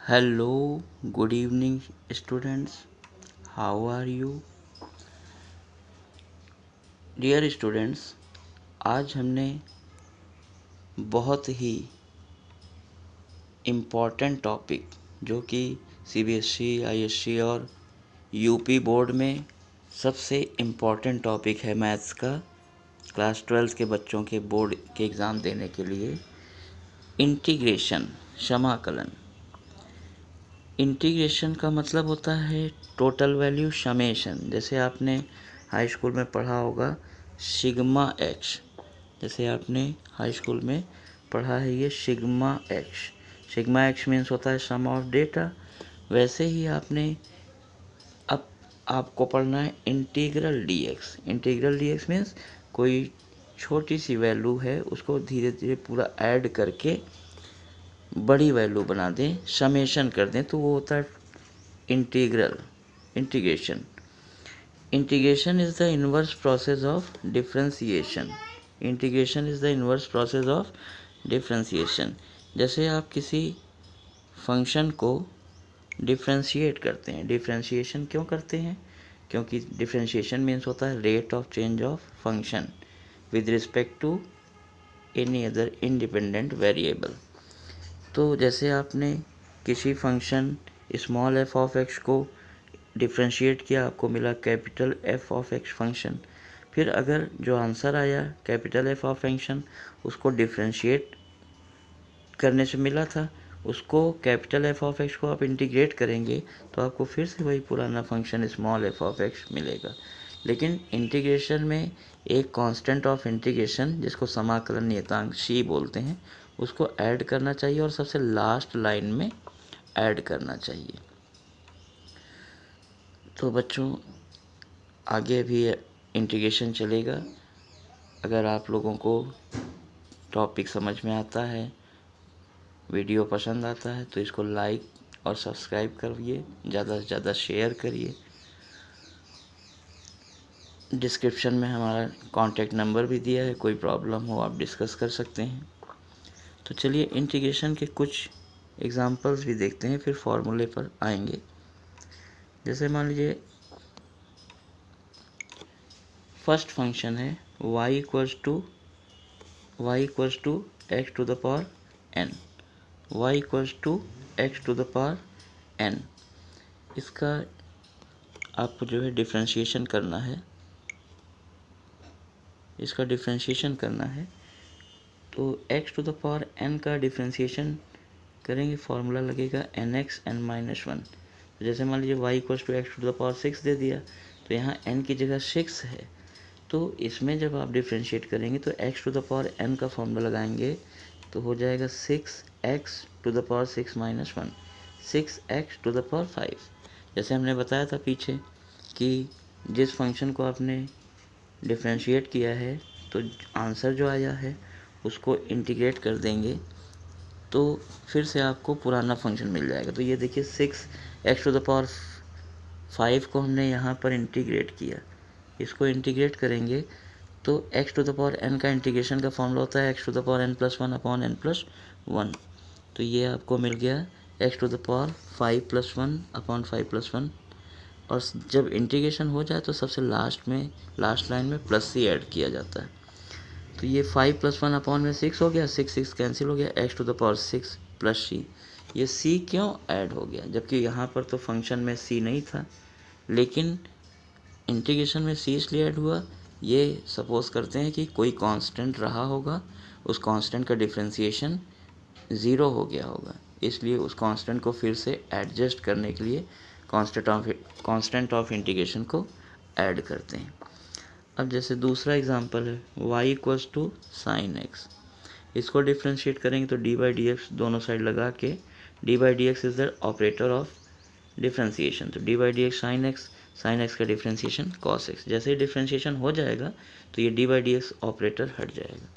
Hello, good evening, students. How are you? Dear students, आज हमने बहुत ही इम्पॉर्टेंट टॉपिक जो कि सीबीएसई, आईएससी और यूपी बोर्ड में सबसे इम्पॉर्टेंट टॉपिक है मैथ्स का, क्लास 12 के बच्चों के बोर्ड के एग्ज़ाम देने के लिए, इंटीग्रेशन, समाकलन। इंटीग्रेशन का मतलब होता है टोटल वैल्यू समेशन। जैसे आपने हाई स्कूल में पढ़ा होगा सिग्मा एक्स, जैसे आपने हाई स्कूल में पढ़ा है ये सिग्मा एक्स मीन्स होता है सम ऑफ डेटा। वैसे ही अब आपको पढ़ना है इंटीग्रल डीएक्स मीन्स कोई छोटी सी वैल्यू है उसको धीरे धीरे पूरा ऐड करके बड़ी वैल्यू बना दें, समेशन कर दें, तो वो होता है integration. Integration is the inverse process of differentiation. Integration is the inverse process of differentiation. जैसे आप किसी फंक्शन को डिफरेंशिएट करते हैं। डिफरेंशिएशन क्यों करते हैं? क्योंकि डिफरेंशिएशन मीन्स होता है rate of change of function with respect to any other independent variable. तो जैसे आपने किसी function small f of x को डिफ्रेंशिएट किया, आपको मिला capital f of x function. फिर अगर जो आंसर आया कैपिटल एफ ऑफ फंक्शन उसको डिफ्रेंशिएट करने से मिला था, उसको कैपिटल एफ ऑफ एक्स को आप इंटीग्रेट करेंगे तो आपको फिर से वही पुराना function small f of x मिलेगा। लेकिन इंटीग्रेशन में एक कांस्टेंट ऑफ इंटीग्रेशन जिसको समाकलन नियतांक सी बोलते हैं उसको ऐड करना चाहिए और सबसे लास्ट लाइन में ऐड करना चाहिए। तो बच्चों आगे भी इंटीग्रेशन चलेगा। अगर आप लोगों को टॉपिक समझ में आता है, वीडियो पसंद आता है तो इसको लाइक और सब्सक्राइब करिए, ज़्यादा से ज़्यादा शेयर करिए। डिस्क्रिप्शन में हमारा कॉन्टैक्ट नंबर भी दिया है, कोई प्रॉब्लम हो आप डिस्कस कर सकते हैं। तो चलिए इंटीग्रेशन के कुछ एग्जांपल्स भी देखते हैं, फिर फॉर्मूले पर आएंगे। जैसे मान लीजिए फर्स्ट फंक्शन है y equals to x to the power n, y equals to x to the power n। इसका आपको जो है डिफ्रेंशिएशन करना है, तो x to the power n का डिफ्रेंशिएशन करेंगे, फॉर्मूला लगेगा nx n माइनस 1। तो जैसे मान लीजिए y equals to x to the power 6 दे दिया, तो यहाँ n की जगह 6 है, तो इसमें जब आप डिफ्रेंशिएट करेंगे तो x to the power n का फॉर्मूला लगाएंगे तो हो जाएगा 6x to the power 6 minus 1, 6x to the power 5। जैसे हमने बताया था पीछे कि जिस फंक्शन को आपने डिफ्रेंशिएट किया है तो आंसर जो आया है उसको इंटीग्रेट कर देंगे तो फिर से आपको पुराना फंक्शन मिल जाएगा। तो ये देखिए 6x टू द पावर 5 को हमने यहाँ पर इंटीग्रेट किया, इसको इंटीग्रेट करेंगे तो x to the power n का इंटीग्रेशन का फॉर्मूला होता है x to the power n plus 1 upon n plus 1। तो ये आपको मिल गया x to the power 5 plus 1 upon 5 plus 1। और जब इंटीग्रेशन हो जाए तो सबसे लास्ट लाइन में प्लस सी ऐड किया जाता है। तो ये 5 प्लस 1 अपॉन में 6 हो गया, 6 कैंसिल हो गया, x to the power 6 plus c. ये c क्यों ऐड हो गया? जबकि यहाँ पर तो फंक्शन में c नहीं था, लेकिन इंटीग्रेशन में c इसलिए ऐड हुआ, ये सपोज करते हैं कि कोई कांस्टेंट रहा होगा, उस कांस्टेंट का डिफरेंशिएशन 0 हो गया होगा, इसलिए उस कांस्टेंट को फिर से एडजस्ट करने के लिए कांस्टेंट ऑफ इंटीग्रेशन को ऐड करते हैं। अब जैसे दूसरा एग्जांपल है y equals to sine x, इसको डिफ्रेंशिएट करेंगे तो डी बाई डी एक्स दोनों साइड लगा के, d by d x is the operator of differentiation, तो d by d x sine x का डिफ्रेंशिएशन कॉस एक्स। जैसे ही डिफ्रेंशिएशन हो जाएगा तो ये d by d x operator हट जाएगा।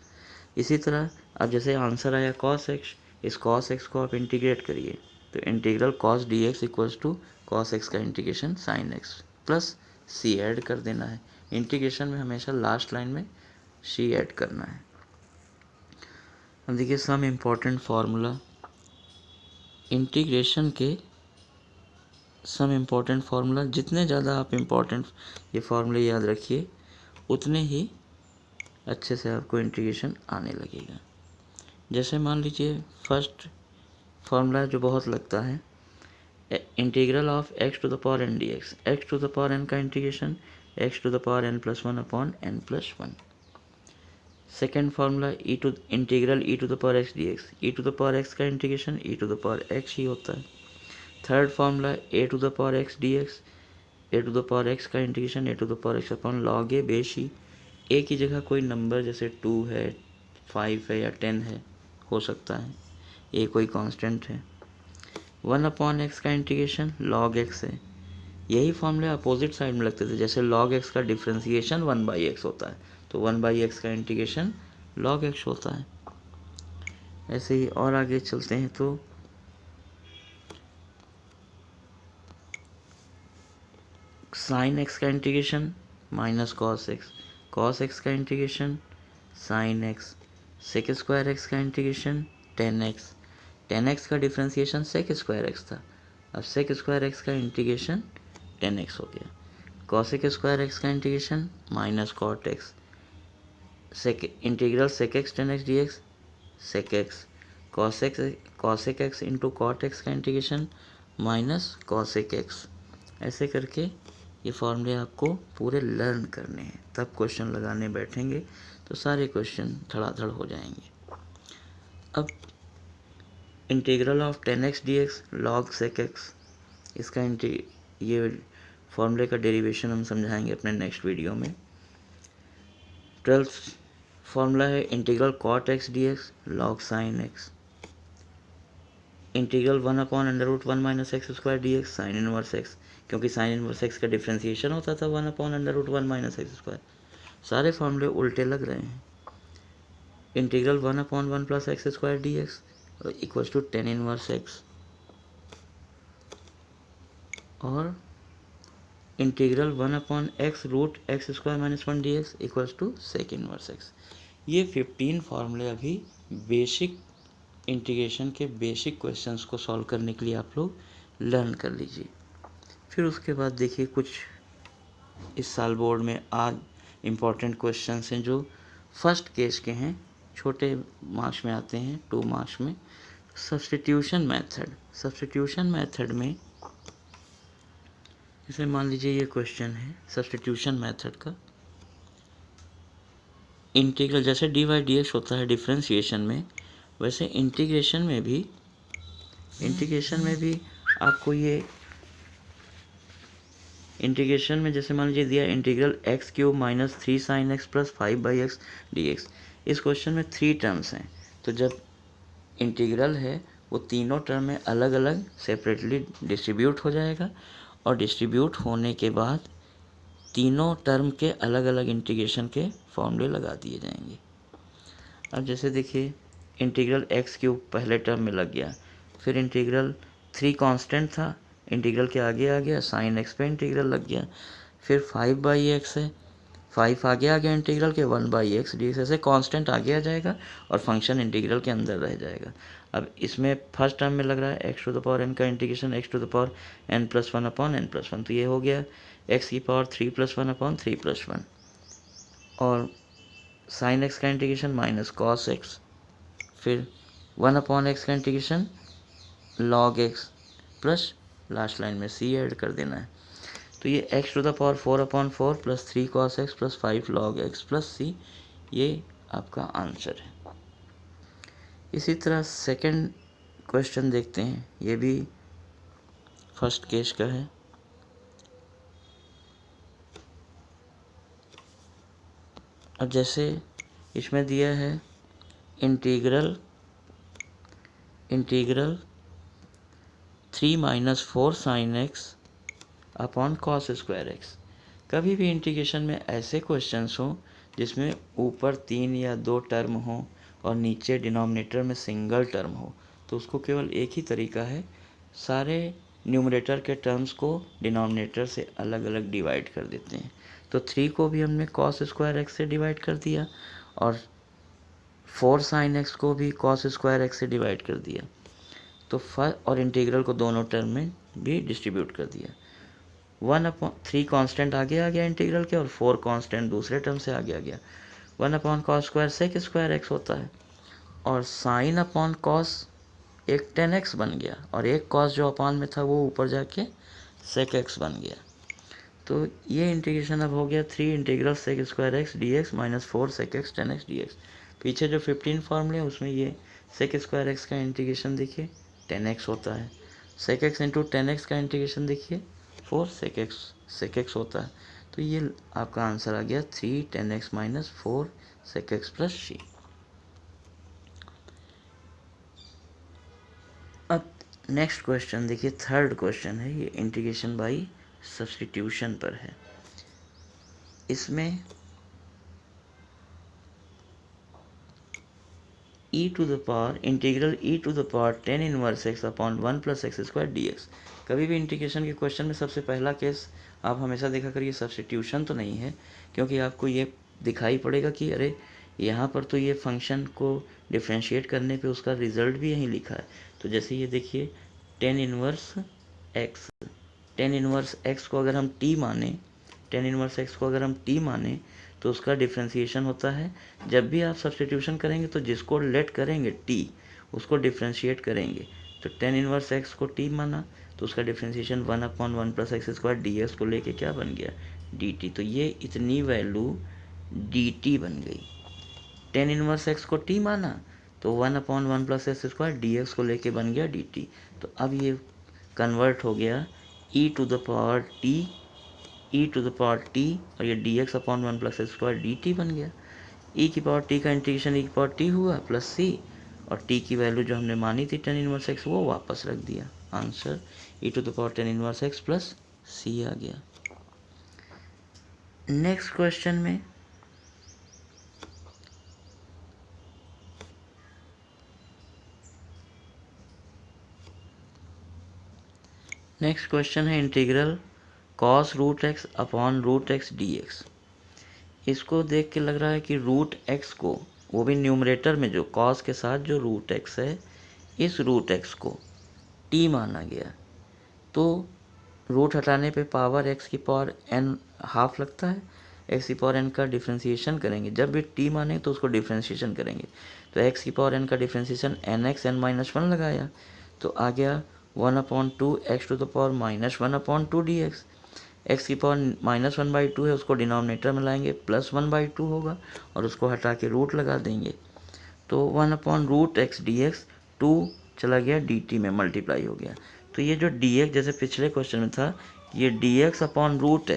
इसी तरह अब जैसे आंसर आया कॉस एक्स, इस कॉस एक्स को आप इंटीग्रेट करिए तो integral cos d x equals to cos x का integration sine x plus c add कर देना है। इंटीग्रेशन में हमेशा लास्ट लाइन में सी ऐड करना है। अब देखिए सम इम्पॉर्टेंट फार्मूला, इंटीग्रेशन के सम इम्पॉर्टेंट फार्मूला, जितने ज़्यादा आप इम्पॉर्टेंट ये फार्मूले याद रखिए उतने ही अच्छे से आपको इंटीग्रेशन आने लगेगा। जैसे मान लीजिए फर्स्ट फार्मूला जो बहुत लगता है, integral of x to the power n dx, x to the power n का integration x to the power n+1 upon n+1। Second formula integral e to the power x dx, e to the power x का integration e to the power x ही होता है। Third formula a to the power x dx, a to the power x का integration a to the power x upon log a बेश ही a की जगह कोई number जैसे 2 है, 5 है या 10 है हो सकता है, a कोई कांस्टेंट है। 1 अपॉन x का इंटीग्रेशन लॉग x है। यही फॉर्मूले अपोजिट साइड में लगते थे, जैसे log x का डिफ्रेंसिएशन 1/x होता है तो 1/x का इंटीग्रेशन log x होता है। ऐसे ही और आगे चलते हैं तो sin x का इंटीग्रेशन माइनस cos x का integration sin x, sec square x का इंटीग्रेशन tan x का डिफ्रेंसिएशन sec स्क्वायर x था, अब sec स्क्वायर x का इंटीग्रेशन tan x हो गया। cosec स्क्वायर x का integration minus cot x, integral sec x tan x dx sec x, cosec x into cot x का integration minus cosec x। ऐसे करके ये फॉर्मूले आपको पूरे लर्न करने हैं, तब क्वेश्चन लगाने बैठेंगे तो सारे क्वेश्चन धड़ाधड़ हो जाएंगे। अब integral of tan x dx log sec x, इसका ये फॉर्मूले का डेरिवेशन हम समझाएंगे अपने नेक्स्ट वीडियो में। 12th फॉर्मूला है integral cot x dx log sin x, integral 1/√1 minus x square d x sine inverse x, क्योंकि साइन इनवर्स एक्स का डिफ्रेंसिएशन होता था 1/√1 माइनस एक्स स्क्वायर। सारे फॉर्मूले उल्टे लग रहे हैं। Integral 1/1 plus x square d x equal to tan inverse x, और integral 1/x root x square minus 1 d x equal to sec inverse x. ये 15 फार्मूले अभी बेसिक इंटीग्रेशन के बेसिक क्वेश्चंस को सॉल्व करने के लिए आप लोग लर्न कर लीजिए। फिर उसके बाद देखिए कुछ इस साल बोर्ड में आज इम्पॉर्टेंट क्वेश्चंस हैं जो फर्स्ट केस के हैं, छोटे मार्क्स में आते हैं 2 मार्क्स में। सब्स्टिट्यूशन मेथड में जैसे मान लीजिए ये क्वेश्चन है सब्स्टिट्यूशन मेथड का। इंटीग्रल जैसे डी वाई डी एक्स होता है डिफ्रेंसिएशन में, वैसे इंटीग्रेशन में भी आपको ये इंटीग्रेशन में जैसे मान लीजिए दिया integral x³ minus 3 sin x plus 5/x dx। इस क्वेश्चन में 3 टर्म्स हैं, तो जब इंटीग्रल है वो तीनों टर्म में अलग अलग सेपरेटली डिस्ट्रीब्यूट हो जाएगा, और डिस्ट्रीब्यूट होने के बाद तीनों टर्म के अलग अलग इंटीग्रेशन के फॉर्मूले लगा दिए जाएंगे। अब जैसे देखिए इंटीग्रल x³ पहले टर्म में लग गया, फिर इंटीग्रल 3 कांस्टेंट था, इंटीग्रल के आगे आ गया साइन x पे इंटीग्रल लग गया, फिर 5/x है, 5 आगे आ गया इंटीग्रल के 1/x dx, ऐसे कांस्टेंट आगे आ जाएगा और फंक्शन इंटीग्रल के अंदर रह जाएगा। अब इसमें फर्स्ट टर्म में लग रहा है x to the power n का integration x to the power n+1 upon n+1, तो ये हो गया x की पावर 3+1 अपॉन 3+1, और साइन x का इंटीग्रेशन माइनस कॉस x, फिर 1/x का integration log x plus last line में c ऐड कर देना है, तो ये x to the power 4/4 plus 3 cos x plus 5 log x plus c, ये आपका आंसर है। इसी तरह सेकंड क्वेश्चन देखते हैं, ये भी फर्स्ट केस का है। अब जैसे इसमें दिया है integral 3 minus 4 sin x upon cos square x. कभी भी इंटीग्रेशन में ऐसे क्वेश्चंस हों जिसमें ऊपर 3 या 2 टर्म हो और नीचे डिनोमिनेटर में सिंगल टर्म हो, तो उसको केवल एक ही तरीका है, सारे न्यूमरेटर के टर्म्स को डिनोमिनेटर से अलग अलग डिवाइड कर देते हैं। तो 3 को भी हमने कॉस स्क्वायर एक्स से डिवाइड कर दिया और 4 sin x को भी कॉस स्क्वायर एक्स से डिवाइड कर दिया। तो फर्स्ट और इंटीग्रल को दोनों टर्म में भी डिस्ट्रीब्यूट कर दिया। 1/3 कांस्टेंट आगे आ गया इंटीग्रल के और 4 कांस्टेंट दूसरे टर्म से आगे आ गया। 1/cos² sec² x होता है और साइन अपॉन कॉस एक 10x बन गया और एक कॉस जो अपान में था वो ऊपर जाके sec x बन गया। तो ये इंटीग्रेशन अब हो गया 3 integral sec² x dx minus 4 sec x 10x dx। पीछे जो 15 फॉर्मूले हैं उसमें ये sec² x का इंटीग्रेशन देखिए 10x होता है, sec x इंटू 10x का इंटीग्रेशन देखिए 4 sec x होता है। तो ये आपका आंसर आ गया 3 10x minus 4 sec x plus c। अब नेक्स्ट क्वेश्चन देखिए, थर्ड क्वेश्चन है, ये इंटीग्रेशन बाय सब्स्टिट्यूशन पर है। इसमें e to the power integral e to the power 10 inverse x upon 1 plus x square d x. कभी भी इंटीग्रेशन के क्वेश्चन में सबसे पहला केस आप हमेशा देखा करिए सब्स्टिट्यूशन तो नहीं है, क्योंकि आपको ये दिखाई पड़ेगा कि अरे यहाँ पर तो ये फंक्शन को डिफ्रेंशिएट करने पे उसका रिजल्ट भी यहीं लिखा है। तो जैसे ये देखिए 10 इनवर्स x को अगर हम t माने 10 इनवर्स x को अगर हम t माने तो उसका डिफ्रेंशिएशन होता है। जब भी आप सब्स्टिट्यूशन करेंगे तो जिसको लेट करेंगे t उसको डिफ्रेंशिएट करेंगे। तो 10 इनवर्स x को t माना तो उसका differentiation 1/1 plus x square d x को लेके क्या बन गया dt। तो ये इतनी वैल्यू dt बन गई। 10 इनवर्स x को t माना तो 1/1 plus x square d x को लेके बन गया dt। तो अब ये कन्वर्ट हो गया e to the power t और ये dx upon 1 plus x square dt बन गया। e की पावर t का इंटीग्रेशन e की पावर t हुआ प्लस c और t की वैल्यू जो हमने मानी थी 10 इनवर्स x वो वापस रख दिया। Answer e to the power 10 inverse x plus c आ गया। नेक्स्ट क्वेश्चन में है integral cos root x upon root x d x. इसको देख के लग रहा है कि रूट एक्स को, वो भी न्यूमरेटर में जो cos के साथ जो रूट एक्स है, इस रूट एक्स को t माना गया। तो रूट हटाने पे पावर x की पावर n हाफ लगता है। x की पावर n का डिफ्रेंशिएशन करेंगे, जब भी t माने तो उसको डिफ्रेंशिएशन करेंगे। तो x की पावर n का डिफ्रेंशिएशन nx n माइनस 1 लगाया तो आ गया 1/2 x to the power minus 1/2 dx। x की पावर -1/2 है, उसको डिनोमिनेटर में लाएंगे +1/2 होगा और उसको हटा के रूट लगा देंगे। तो 1/√x dx 2 चला गया dt में मल्टीप्लाई हो गया। तो ये जो dx जैसे पिछले क्वेश्चन में था, ये dx अपॉन रूट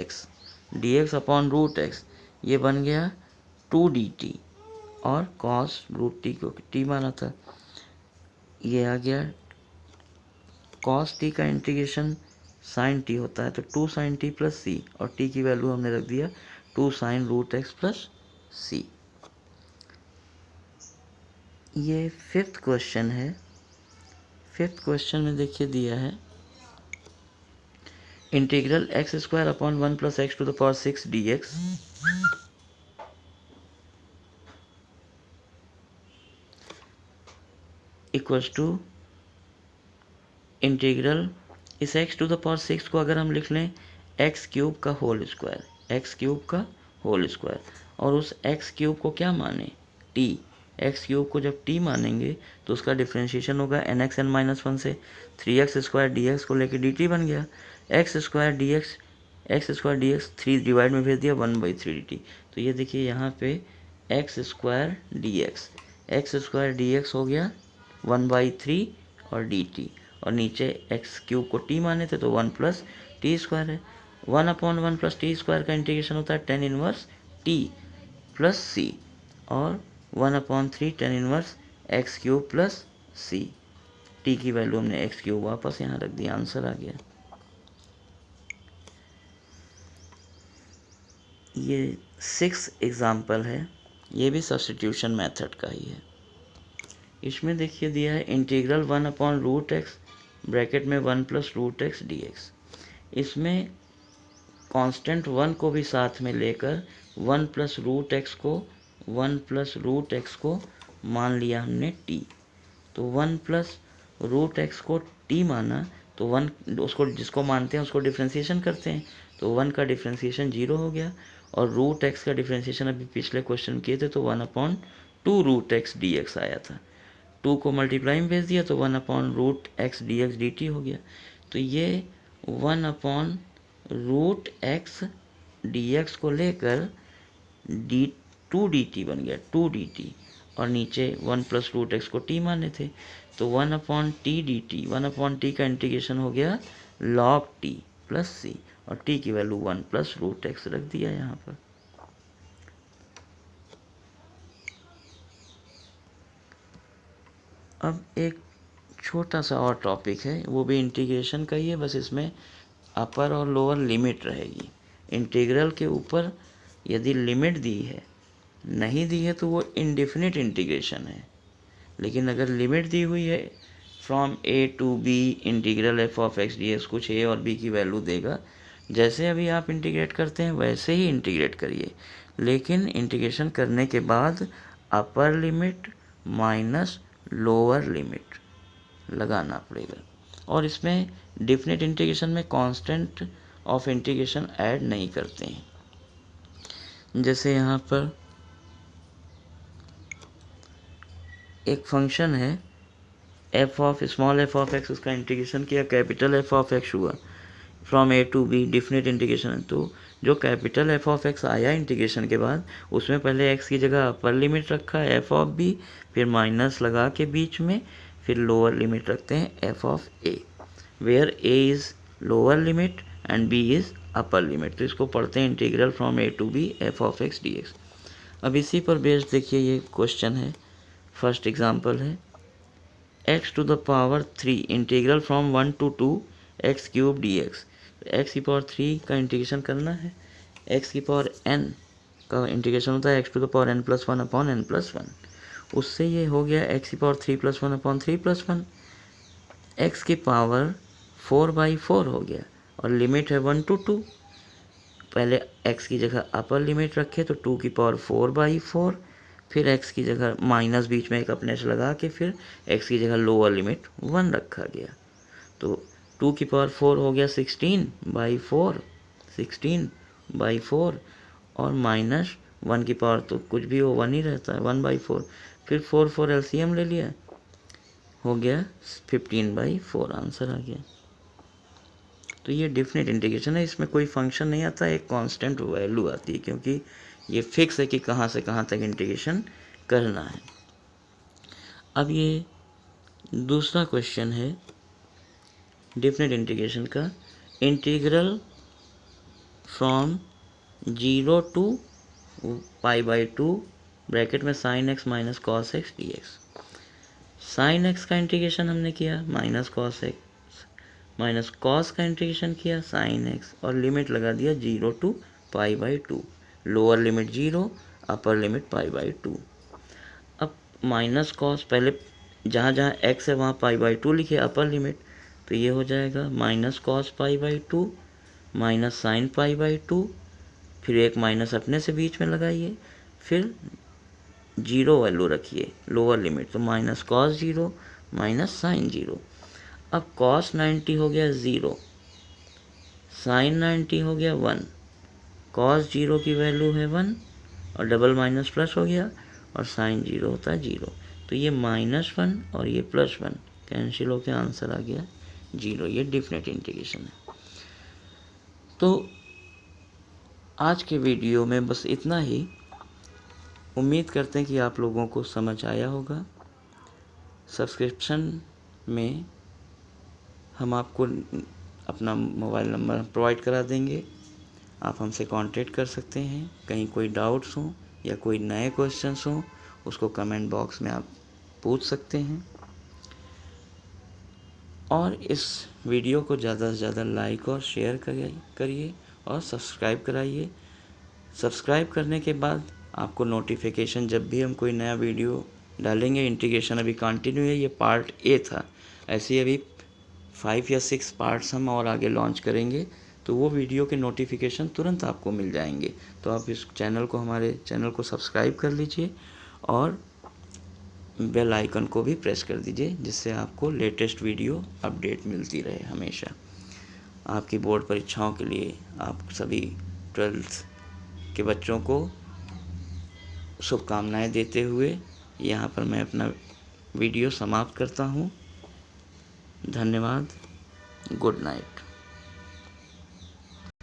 एक्स ये बन गया 2 dt और cos रूट t को t माना था, ये आ गया cos t का इंटीग्रेशन साइन t होता है तो 2 साइन t प्लस c और t की वैल्यू हमने रख दिया 2 sine root x plus c। ये फिफ्थ क्वेश्चन है। फिफ्थ क्वेश्चन में देखिए दिया है integral x square upon 1 plus x to the power 6 dx equals to integral, इस x टू द पावर 6 को अगर हम लिख लें x³ का होल स्क्वायर और उस x³ को क्या माने t। x³ को जब t मानेंगे तो उसका डिफ्रेंशिएशन होगा nx n माइनस 1 से 3x स्क्वायर dx को लेके dt बन गया। x स्क्वायर dx 3 डिवाइड में भेज दिया 1/3 dt। तो ये देखिए यहाँ पे x स्क्वायर dx हो गया 1/3 और dt और नीचे x³ को t माने थे तो 1 प्लस टी स्क्वायर है। 1/1 प्लस टी स्क्वायर का इंटीग्रेशन होता है 10 इनवर्स t प्लस c और 1/3 10 inverse x³ plus c। t की वैल्यू हमने x³ वापस यहाँ रख दी, आंसर आ गया। ये 6 एग्जाम्पल है, ये भी सब्स्टिट्यूशन मेथड का ही है। इसमें देखिए दिया है इंटीग्रल 1/√x ब्रैकेट में 1 plus root x d x. इसमें कांस्टेंट 1 को भी साथ में लेकर 1 प्लस रूट एक्स को मान लिया हमने t। तो 1 प्लस रूट एक्स को टी माना तो 1 उसको जिसको मानते हैं उसको डिफ्रेंशिएशन करते हैं, तो 1 का डिफ्रेंशिएशन 0 हो गया। और रूट एक्स का डिफ्रेंशिएशन अभी पिछले क्वेश्चन किए थे तो 1/2 रूट एक्स डी एक्स आया था। 2 को मल्टीप्लाई में भेज दिया तो 1/रूट x d x d t हो गया। तो ये 1/रूट एक्स डी एक्स को लेकर डी 2 dt बन गया, 2 dt। और नीचे 1+√x को t माने थे तो 1/t dt, 1/t का इंटीग्रेशन हो गया log t प्लस सी, और t की वैल्यू 1+√x रख दिया यहाँ पर। अब एक छोटा सा और टॉपिक है, वो भी इंटीग्रेशन का ही है, बस इसमें अपर और लोअर लिमिट रहेगी। इंटीग्रल के ऊपर यदि लिमिट दी है, नहीं दी है तो वो इनडेफिनिट इंटीग्रेशन है, लेकिन अगर लिमिट दी हुई है from a to b integral f of x d x, कुछ a और b की वैल्यू देगा, जैसे अभी आप इंटीग्रेट करते हैं वैसे ही इंटीग्रेट करिए, लेकिन इंटीग्रेशन करने के बाद upper limit minus lower limit लगाना पड़ेगा। और इसमें डेफिनेट इंटीग्रेशन में कांस्टेंट ऑफ इंटीग्रेशन ऐड नहीं करते हैं। जैसे यहाँ पर एक फंक्शन है स्मॉल एफ ऑफ एक्स, उसका इंटीग्रेशन किया, कैपिटल एफ ऑफ एक्स हुआ from a to b, definite integration है। तो जो कैपिटल एफ ऑफ एक्स आया इंटीग्रेशन के बाद, उसमें पहले x की जगह अपर लिमिट रखा है एफ ऑफ b, फिर माइनस लगा के बीच में, फिर लोअर लिमिट रखते हैं f of a, where a is lower limit and b is upper limit. तो इसको पढ़ते हैं integral from a to b f of x d x. अब इसी पर बेस्ड देखिए ये क्वेश्चन है, फर्स्ट एग्जाम्पल है x⁻³ integral from 1 to 2 x³ dx। x⁻³ का इंटीग्रेशन करना है, x⁻n का इंटीग्रेशन होता है x⁻n+1/n+1, उससे ये हो गया x⁻³ + 1/3+1, x की पावर 4/4 हो गया, और लिमिट है 1 to 2। पहले x की जगह अपर लिमिट रखे तो 2 की पावर 4/4, फिर x की जगह माइनस बीच में एक अपने से लगा के फिर x की जगह लोअर लिमिट 1 रखा गया। तो 2 की पावर 4 हो गया 16/4, 16/4, और माइनस 1 की पावर तो कुछ भी हो 1 ही रहता है, 1/4, फिर 4 एलसीएम ले लिया, हो गया 15/4, आंसर आ गया। तो ये डेफिनेट इंटीग्रेशन है, इसमें कोई फंक्शन नहीं आता, एक कांस्टेंट वैल्यू आती है, क्योंकि ये फिक्स है कि कहाँ से कहाँ तक इंटीग्रेशन करना है। अब ये दूसरा क्वेश्चन है डेफिनेट इंटीग्रेशन का, इंटीग्रल फ्रॉम 0 to π/2 ब्रैकेट में sin x minus cos x dx। sin x का इंटीग्रेशन हमने किया minus cos x, minus cos का इंटीग्रेशन किया sin x, और लिमिट लगा दिया 0 to π/2, lower limit 0, upper limit π/2। अब माइनस cos, पहले जहाँ जहाँ x है वहाँ π/2 लिखे अपर लिमिट, तो ये हो जाएगा माइनस cos π/2 माइनस साइन π/2, फिर एक माइनस अपने से बीच में लगाइए, फिर 0 वैल्यू रखिए लोअर लिमिट, तो माइनस cos 0 माइनस साइन 0। अब cos 90 हो गया 0, साइन 90 हो गया 1, cos 0 की वैल्यू है 1, और डबल माइनस प्लस हो गया, और साइन 0 होता है 0। तो ये -1 और ये +1 कैंसिल होकर आंसर आ गया 0। ये डेफिनेट इंटीग्रेशन है। तो आज के वीडियो में बस इतना ही। उम्मीद करते हैं कि आप लोगों को समझ आया होगा। सब्सक्रिप्शन में हम आपको अपना मोबाइल नंबर प्रोवाइड करा देंगे, आप हमसे कांटेक्ट कर सकते हैं। कहीं कोई डाउट्स हों या कोई नए क्वेश्चंस हों, उसको कमेंट बॉक्स में आप पूछ सकते हैं। और इस वीडियो को ज़्यादा से ज़्यादा लाइक और शेयर करिए और सब्सक्राइब कराइए। सब्सक्राइब करने के बाद आपको नोटिफिकेशन, जब भी हम कोई नया वीडियो डालेंगे, इंटीग्रेशन अभी कंटिन्यू है, ये पार्ट ए था, ऐसे ही अभी 5 या 6 पार्ट्स हम और आगे लॉन्च करेंगे, तो वो वीडियो के नोटिफिकेशन तुरंत आपको मिल जाएंगे। तो आप इस चैनल को, हमारे चैनल को सब्सक्राइब कर लीजिए और बेल आइकन को भी प्रेस कर दीजिए, जिससे आपको लेटेस्ट वीडियो अपडेट मिलती रहे हमेशा। आपकी बोर्ड परीक्षाओं के लिए आप सभी 12th के बच्चों को शुभकामनाएं देते हुए यहाँ पर मैं अपना वीडियो समाप्त करता हूँ। धन्यवाद। Good night.